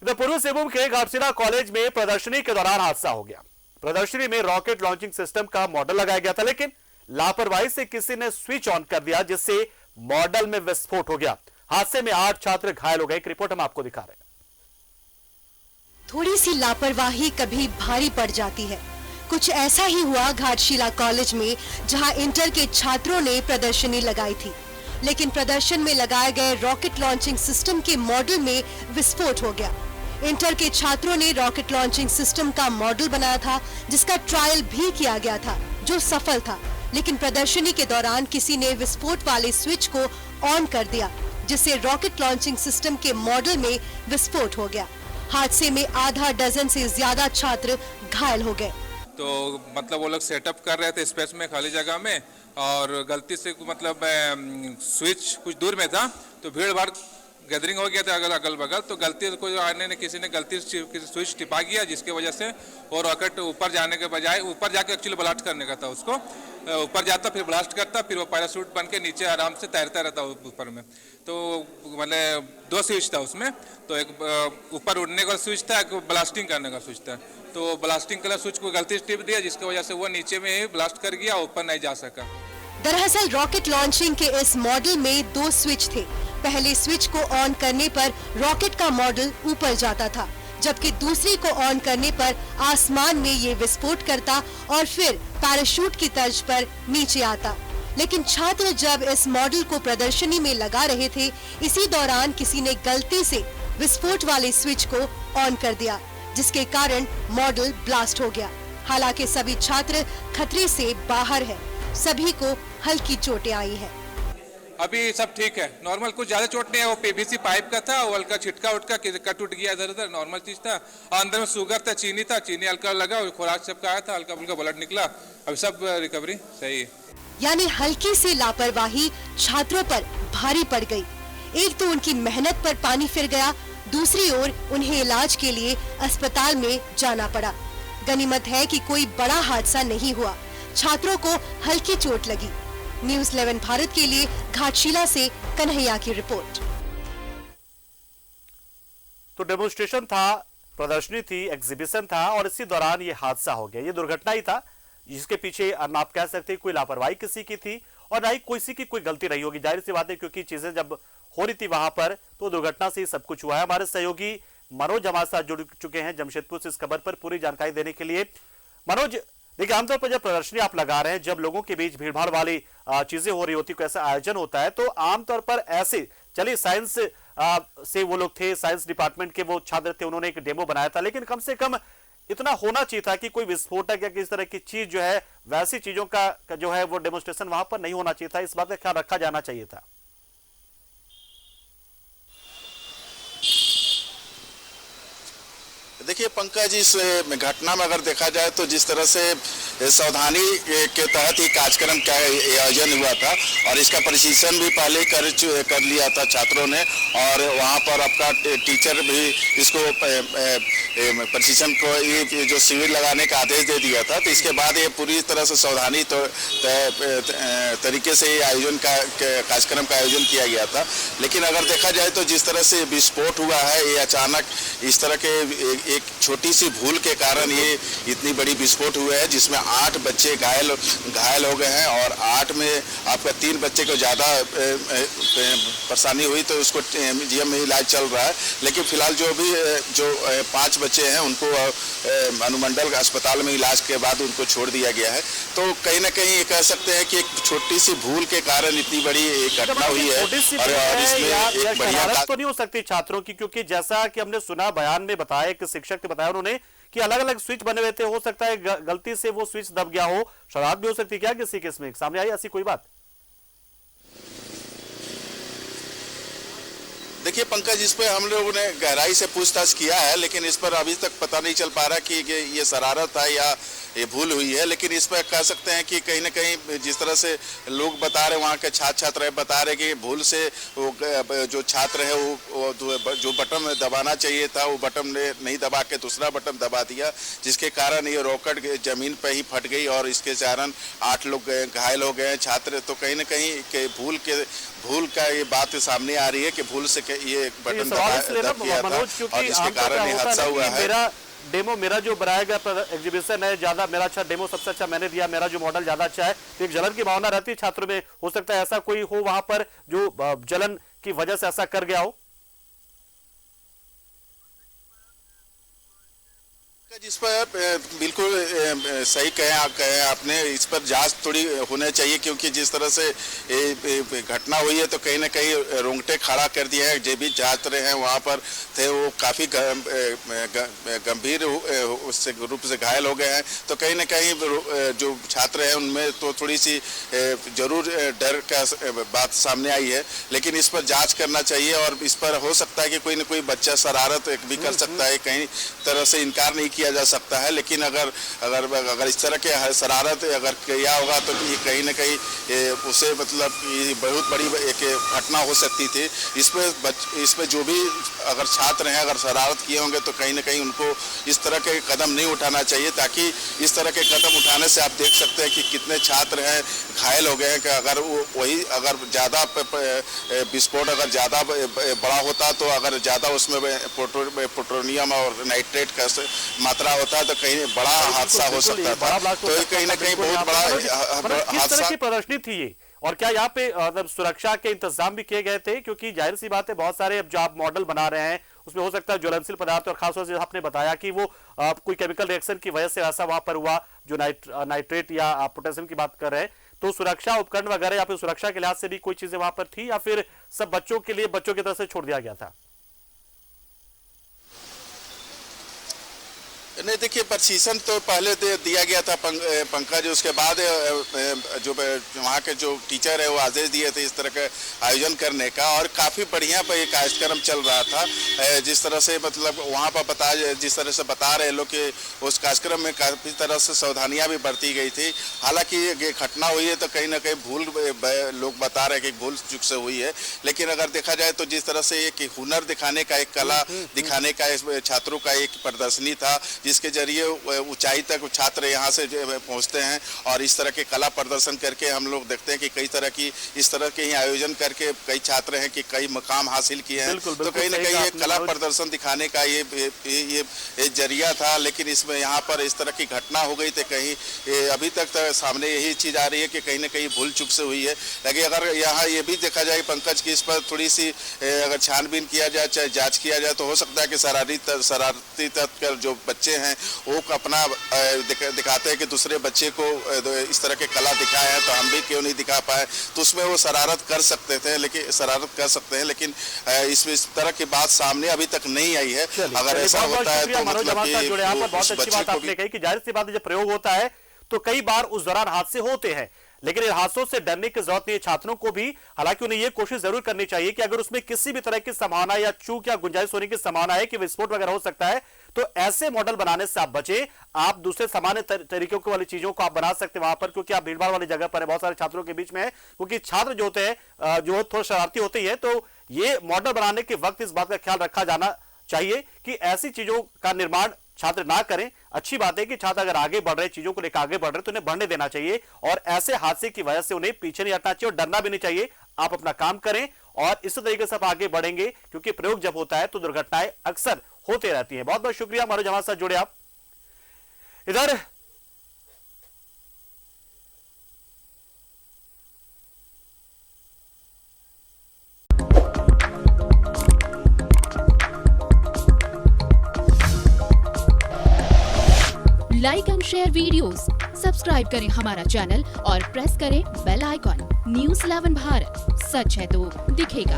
इधर पूर्वी सिंहभूम के घाटशिला कॉलेज में प्रदर्शनी के दौरान हादसा हो गया। प्रदर्शनी में रॉकेट लॉन्चिंग सिस्टम का मॉडल लगाया गया था, लेकिन लापरवाही से किसी ने स्विच ऑन कर दिया, जिससे मॉडल में विस्फोट हो गया। हादसे में 8 छात्र घायल हो गए। एक रिपोर्ट हम आपको दिखा रहे हैं। थोड़ी सी लापरवाही कभी भारी पड़ जाती है। कुछ ऐसा ही हुआ घाटशिला कॉलेज में, जहां इंटर के छात्रों ने प्रदर्शनी लगाई थी, लेकिन प्रदर्शन में लगाए गए रॉकेट लॉन्चिंग सिस्टम के मॉडल में विस्फोट हो गया। इंटर के छात्रों ने रॉकेट लॉन्चिंग सिस्टम का मॉडल बनाया था, जिसका ट्रायल भी किया गया था, जो सफल था, लेकिन प्रदर्शनी के दौरान किसी ने विस्फोट वाले स्विच को ऑन कर दिया, जिससे रॉकेट लॉन्चिंग सिस्टम के मॉडल में विस्फोट हो गया। हादसे में आधा डजन से ज्यादा छात्र घायल हो गए। तो मतलब वो लोग सेटअप कर रहे थे स्पेस में, खाली जगह में, और गलती से मतलब स्विच कुछ दूर में था, तो भीड़ भाड़ गैदरिंग हो गया था अगल बगल, तो गलती से कोई आने ने किसी ने गलती से स्विच टिपा गया, जिसकी वजह से वो रॉकेट ऊपर जाने के बजाय ऊपर जाके एक्चुअली ब्लास्ट करने का था, उसको ऊपर जाता फिर ब्लास्ट करता, फिर वो पैराशूट बन के नीचे आराम से तैरता रहता ऊपर में। तो मतलब 2 स्विच था उसमें, तो एक ऊपर उड़ने का स्विच था, एक ब्लास्टिंग करने का स्विच था। तो ब्लास्टिंग का स्विच को गलती से टिप दिया, जिसकी वजह से वो नीचे में ही ब्लास्ट कर गया, ऊपर नहीं जा सका। दरअसल रॉकेट लॉन्चिंग के इस मॉडल में 2 स्विच थे। पहले स्विच को ऑन करने पर रॉकेट का मॉडल ऊपर जाता था, जबकि दूसरी को ऑन करने पर आसमान में ये विस्फोट करता और फिर पैराशूट की तर्ज पर नीचे आता। लेकिन छात्र जब इस मॉडल को प्रदर्शनी में लगा रहे थे, इसी दौरान किसी ने गलती से विस्फोट वाले स्विच को ऑन कर दिया, जिसके कारण मॉडल ब्लास्ट हो गया। हालांकि सभी छात्र खतरे से बाहर है, सभी को हल्की चोटें आई हैं। अभी सब ठीक है, नॉर्मल, कुछ ज्यादा चोट नहीं है। वो पीवीसी पाइप का था, वो हल्का छिटका उटका कट उठ गया इधर उधर, नॉर्मल चीज था। और अंदर में शुगर था, चीनी हल्का लगा, खुराक सबका आया था, हल्का फुल्का ब्लड निकला। अभी सब रिकवरी सही है। यानी हल्की सी लापरवाही छात्रों पर भारी पड़ गई। एक तो उनकी मेहनत पर पानी फिर गया, दूसरी ओर उन्हें इलाज के लिए अस्पताल में जाना पड़ा। गनीमत है कि कोई बड़ा हादसा नहीं हुआ, छात्रों को हल्की चोट लगी। न्यूज़ 11 भारत के लिए घाटशिला से कन्हैया की रिपोर्ट। तो डेमोन्स्ट्रेशन था, प्रदर्शनी थी, एग्जीबिशन था, और इसी दौरान ये हादसा हो गया। ये दुर्घटना ही था, जिसके पीछे आप कह सकते हैं कोई लापरवाही किसी की थी, और ना ही किसी की कोई गलती नहीं होगी। जाहिर सी बात है, क्योंकि चीजें जब हो रही थी वहां पर, तो दुर्घटना से ही सब कुछ हुआ है। हमारे सहयोगी मनोज हमारे साथ जुड़ चुके हैं जमशेदपुर से इस खबर पर पूरी जानकारी देने के लिए। मनोज, देखिए, आमतौर पर जब प्रदर्शनी आप लगा रहे हैं, जब लोगों के बीच भीड़भाड़ वाली चीजें हो रही होती, कोई ऐसा आयोजन होता है, तो आमतौर पर ऐसे, चलिए साइंस से वो लोग थे, साइंस डिपार्टमेंट के वो छात्र थे, उन्होंने एक डेमो बनाया था, लेकिन कम से कम इतना होना चाहिए था कि कोई विस्फोटक या किसी तरह की चीज जो है, वैसी चीजों का जो है वो डेमोन्स्ट्रेशन वहां पर नहीं होना चाहिए था। इस बात का ख्याल रखा जाना चाहिए था। देखिए पंकज, इस घटना में अगर देखा जाए तो जिस तरह से सावधानी के तहत ही कार्यक्रम का आयोजन हुआ था, और इसका प्रशिक्षण भी पहले कर लिया था छात्रों ने, और वहां पर आपका टीचर भी इसको प्रशिक्षण को ये जो शिविर लगाने का आदेश दे दिया था। तो इसके बाद ये पूरी तरह से सावधानी तरीके से आयोजन का कार्यक्रम का आयोजन किया गया था। लेकिन अगर देखा जाए तो जिस तरह से विस्फोट हुआ है, ये अचानक इस तरह के एक छोटी सी भूल के कारण ये इतनी बड़ी विस्फोट हुआ है, जिसमें 8 बच्चे घायल हो गए हैं, और 8 में आपका 3 बच्चे को ज़्यादा परेशानी हुई, तो उसको जीएम में इलाज चल रहा है। लेकिन फिलहाल जो 5 बच्चे हैं उनको अनुमंडल अस्पताल में इलाज के बाद उनको छोड़ दिया गया है। तो कहीं ना कहीं ये कह सकते हैं कि एक छोटी सी भूल के कारण इतनी बड़ी घटना हुई है, और इसमें एक बढ़िया तो नहीं हो सकती छात्रों की, क्योंकि जैसा कि हमने सुना, बयान में बताया, एक शिक्षक ने बताया उन्होंने कि अलग अलग स्विच बने हुए थे, हो सकता है गलती से वो स्विच दब गया हो, शरारत भी हो सकती है क्या किसी केस में? सामने आई ऐसी कोई बात? देखिए पंकज, इस पर हम लोगों ने गहराई से पूछताछ किया है, लेकिन इस पर अभी तक पता नहीं चल पा रहा कि ये शरारत है या ये भूल हुई है। लेकिन इस पर कह सकते हैं कि कहीं ना कहीं जिस तरह से लोग बता रहे, वहाँ के छात्र छात्राएं बता रहे कि भूल से वो जो छात्र है वो जो बटन दबाना चाहिए था वो बटन ने नहीं दबा के दूसरा बटन दबा दिया, जिसके कारण ये रॉकेट जमीन पर ही फट गई और इसके कारण 8 लोग घायल हो गए छात्र। तो कहीं ना कहीं के भूल का ये बात सामने आ रही है कि भूल से ये बटन दब किया था और इसके कारण ये हादसा हुआ है। मेरा जो बनाया गया एग्जीबिशन है, ज्यादा मेरा अच्छा डेमो सबसे अच्छा मैंने दिया, मेरा जो मॉडल ज्यादा अच्छा है, तो एक जलन की भावना रहती है छात्रों में। हो सकता है ऐसा कोई हो वहां पर जो जलन की वजह से ऐसा कर गया हो। जिस पर बिल्कुल सही कहे आपने, इस पर जांच थोड़ी होना चाहिए, क्योंकि जिस तरह से घटना हुई है तो कहीं ना कहीं रोंगटे खड़ा कर दिया है। जो भी छात्र हैं वहाँ पर थे वो काफ़ी गंभीर रूप से घायल हो गए हैं। तो कहीं ना कहीं जो छात्र हैं उनमें तो थोड़ी सी जरूर डर का बात सामने आई है, लेकिन इस पर जांच करना चाहिए और इस पर हो सकता है कि कोई ना कोई बच्चा शरारत भी कर सकता है, कहीं तरह से इनकार नहीं किया जा सकता है। लेकिन अगर इस तरह के शरारत अगर किया होगा तो ये कहीं ना कहीं उसे मतलब बहुत बड़ी एक घटना हो सकती थी। इसमें जो भी अगर छात्र हैं अगर शरारत किए होंगे तो कहीं ना कहीं उनको इस तरह के कदम नहीं उठाना चाहिए, ताकि इस तरह के कदम उठाने से आप देख सकते हैं कि कितने छात्र हैं घायल हो गए हैं। कि अगर वही अगर ज़्यादा विस्फोट अगर ज़्यादा बड़ा होता तो अगर ज़्यादा उसमें प्लूटोनियम और नाइट्रेट का मात्रा होता है तो कहीं बड़ा हादसा हो सकता था। तो कहीं ना कहीं बहुत बड़ा किस तरह की प्रदर्शनी थी ये, और क्या यहाँ पे सुरक्षा के इंतजाम भी किए गए थे? क्योंकि जाहिर सी बात है बहुत सारे अब जो आप मॉडल बना रहे हैं उसमें हो सकता है ज्वलनशील पदार्थ, और खासतौर से आपने बताया कि वो कोई केमिकल रिएक्शन की वजह से ऐसा वहां पर हुआ जो नाइट्रेट या पोटेशियम की बात कर रहे हैं। तो सुरक्षा उपकरण वगैरह या फिर सुरक्षा के लिहाज से भी कोई चीजें वहां पर थी, या फिर सब बच्चों के लिए बच्चों की तरफ से छोड़ दिया गया था? नहीं, देखिए प्रशिक्षण तो पहले दिया गया था पंकज, उसके बाद जो वहाँ के जो टीचर है वो आदेश दिए थे इस तरह का आयोजन करने का, और काफ़ी बढ़िया पर एक कार्यक्रम चल रहा था। जिस तरह से मतलब वहाँ पर जिस तरह से बता रहे लोग कि उस कार्यक्रम में काफ़ी तरह से सावधानियाँ भी बरती गई थी। हालांकि ये घटना हुई है तो कहीं ना कहीं लोग बता रहे हैं कि भूल चूक से हुई है, लेकिन अगर देखा जाए तो जिस तरह से एक हुनर दिखाने का, एक कला दिखाने का छात्रों का एक प्रदर्शनी था, जिसके जरिए ऊंचाई तक छात्र यहाँ से पहुँचते हैं और इस तरह के कला प्रदर्शन करके हम लोग देखते हैं कि कई तरह की इस तरह के ही आयोजन करके कई छात्र हैं कि कई मकाम हासिल किए हैं। तो कहीं ना कहीं ये कला प्रदर्शन दिखाने का ये जरिया था, लेकिन इसमें यहाँ पर इस तरह की घटना हो गई थी। कहीं अभी तक तो सामने यही चीज़ आ रही है कि कहीं ना कहीं भूल चूक से हुई है। लेकिन अगर यहाँ ये भी देखा जाए पंकज की इस पर थोड़ी सी अगर छानबीन किया जाए, चाहे जाँच किया जाए, तो हो सकता है कि शरारती तत्व जो बच्चे हैं वो अपना दिखाते हैं कि दूसरे बच्चे को इस तरह के कला दिखाए हैं तो हम भी क्यों नहीं दिखा पाए, तो उसमें वो शरारत कर सकते थे, लेकिन इस तरह की बात सामने अभी तक नहीं आई है। अगर ऐसा होता है तो मतलब कि बहुत अच्छी बात आपने कही कि जाहिर सी बात है जब प्रयोग होता है तो कई बार उस दौरान हादसे होते हैं, लेकिन इन हादसों से डरने की जरूरत नहीं है छात्रों को भी। हालांकि उन्हें यह कोशिश जरूर करनी चाहिए कि अगर उसमें किसी भी तरह की संभावना या चूक या गुंजाइश होने की संभावना है कि विस्फोट वगैरह हो सकता है, तो ऐसे मॉडल बनाने से आप बचे। आप दूसरे सामान्य तरीकों वाली चीजों को आप बना सकते हैं वहां पर, क्योंकि आप भीड़भाड़ वाली जगह पर है, बहुत सारे छात्रों के बीच में है, क्योंकि छात्र जो होते हैं जो थोड़ा शरारती होते हैं। तो ये मॉडल बनाने के वक्त इस बात का ख्याल रखा जाना चाहिए कि ऐसी चीजों का निर्माण छात्र ना करें। अच्छी बात है कि छात्र अगर आगे बढ़ रहे, चीजों को लेकर आगे बढ़ रहे, तो उन्हें बढ़ने देना चाहिए, और ऐसे हादसे की वजह से उन्हें पीछे नहीं हटना चाहिए और डरना भी नहीं चाहिए। आप अपना काम करें और इस तरीके से आप आगे बढ़ेंगे, क्योंकि प्रयोग जब होता है तो दुर्घटनाएं अक्सर होते रहती हैं। बहुत बहुत शुक्रिया मनोज, हमारे साथ जुड़े आप। इधर like and share videos, subscribe करें हमारा चैनल और प्रेस करें बेल आइकॉन। न्यूज़ 11 भारत, सच है तो दिखेगा।